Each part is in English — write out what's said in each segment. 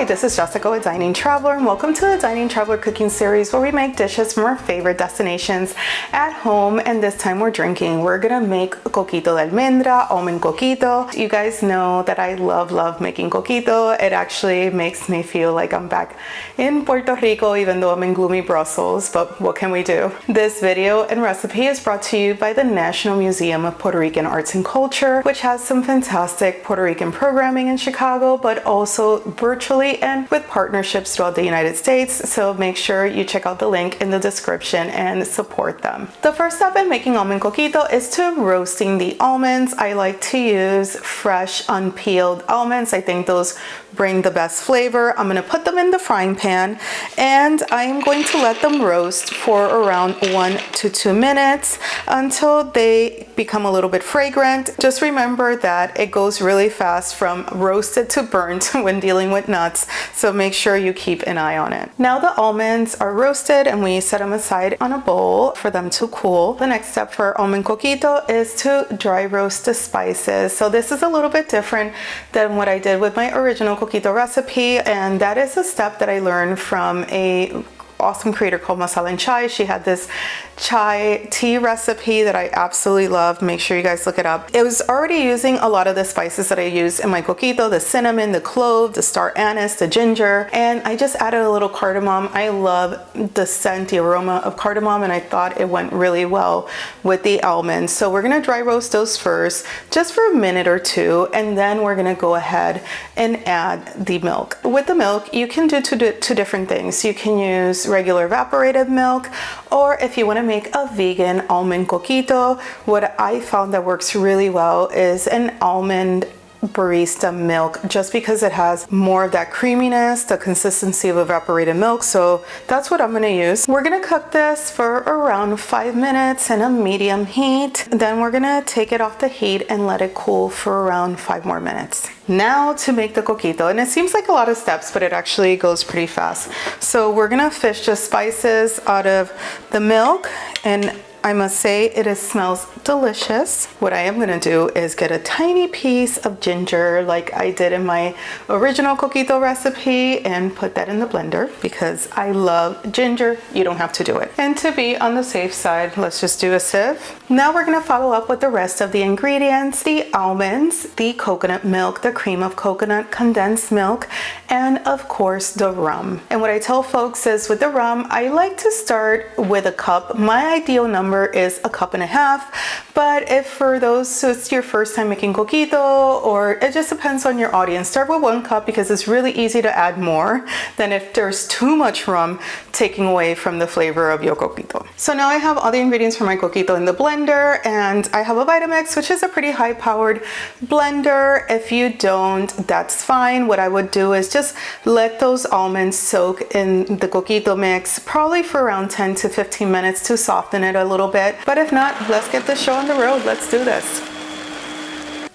Hi, this is Jessica with Dining Traveler, and welcome to the Dining Traveler cooking series where we make dishes from our favorite destinations at home. And this time we're drinking. We're gonna make Coquito de Almendra, Almond Coquito. You guys know that I love making coquito. It actually makes me feel like I'm back in Puerto Rico, even though I'm in gloomy Brussels, but what can we do? This video and recipe is brought to you by the National Museum of Puerto Rican Arts and Culture, which has some fantastic Puerto Rican programming in Chicago, but also virtually and with partnerships throughout the United States. So make sure you check out the link in the description and support them. The first step in making almond coquito is to roasting the almonds. I like to use fresh unpeeled almonds. I think those bring the best flavor. I'm gonna put them in the frying pan and I'm going to let them roast for around 1 to 2 minutes until they become a little bit fragrant. Just remember that it goes really fast from roasted to burnt when dealing with nuts, so make sure you keep an eye on it. Now the almonds are roasted and we set them aside on a bowl for them to cool. The next step for almond coquito is to dry roast the spices. So this is a little bit different than what I did with my original coquito recipe, and that is a step that I learned from a awesome creator called Masala and Chai. She had this chai tea recipe that I absolutely love. Make sure you guys look it up. It was already using a lot of the spices that I use in my coquito, the cinnamon, the clove, the star anise, the ginger, and I just added a little cardamom. I love the scent, the aroma of cardamom, and I thought it went really well with the almonds. So we're gonna dry roast those first, just for a minute or two, and then we're gonna go ahead and add the milk. With the milk, you can do two different things. You can use regular evaporated milk, or if you want to make a vegan almond coquito, what I found that works really well is an almond barista milk, just because it has more of that creaminess, the consistency of evaporated milk. So that's what I'm going to use. We're going to cook this for around 5 minutes in a medium heat. Then we're going to take it off the heat and let it cool for around 5 more minutes. Now to make the coquito, and it seems like a lot of steps, but it actually goes pretty fast. So we're going to fish the spices out of the milk, and I must say it smells delicious. What I am gonna do is get a tiny piece of ginger like I did in my original coquito recipe and put that in the blender because I love ginger. You don't have to do it. And to be on the safe side, let's just do a sieve. Now we're gonna follow up with the rest of the ingredients: the almonds, the coconut milk, the cream of coconut, condensed milk, and of course the rum. And what I tell folks is with the rum, I like to start with a cup. My ideal number is a cup and a half, but if for those who it's your first time making coquito, or it just depends on your audience, start with 1 cup because it's really easy to add more than if there's too much rum taking away from the flavor of your coquito. So now I have all the ingredients for my coquito in the blender, and I have a Vitamix, which is a pretty high powered blender. If you don't, that's fine. What I would do is just let those almonds soak in the coquito mix, probably for around 10 to 15 minutes to soften it a little bit. But if not, let's get the show on the road. Let's do this.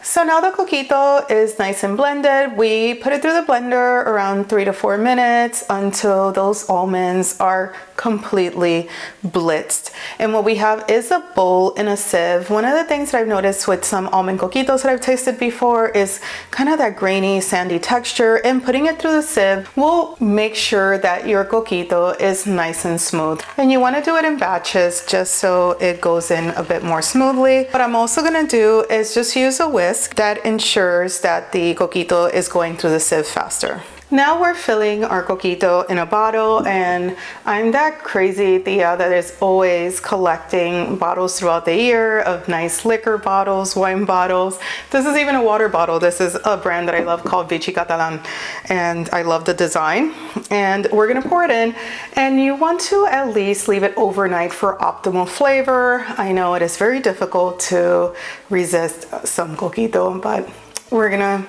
So now the coquito is nice and blended. We put it through the blender around 3 to 4 minutes until those almonds are completely blitzed. And what we have is a bowl and a sieve. One of the things that I've noticed with some almond coquitos that I've tasted before is kind of that grainy, sandy texture, and putting it through the sieve will make sure that your coquito is nice and smooth. And you want to do it in batches just so it goes in a bit more smoothly. What I'm also going to do is just use a whisk. That ensures that the coquito is going through the sieve faster. Now we're filling our coquito in a bottle, and I'm that crazy Tia that is always collecting bottles throughout the year of nice liquor bottles, wine bottles. This is even a water bottle. This is a brand that I love called Vichy Catalan, and I love the design. And we're gonna pour it in, and you want to at least leave it overnight for optimal flavor. I know it is very difficult to resist some coquito, but we're gonna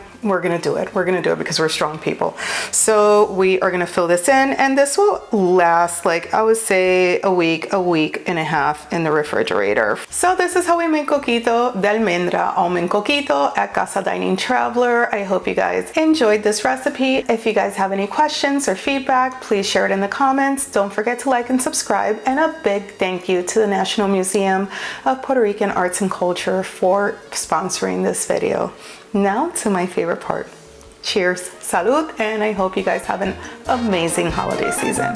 do it. We're gonna do it because we're strong people. So we are gonna fill this in, and this will last, like, I would say a week and a half in the refrigerator. So this is how we make Coquito de Almendra almond coquito at Casa Dining Traveler. I hope you guys enjoyed this recipe. If you guys have any questions or feedback, please share it in the comments. Don't forget to like and subscribe, and a big thank you to the National Museum of Puerto Rican Arts and Culture for sponsoring this video. Now to my favorite part, Cheers, salud, and I hope you guys have an amazing holiday season.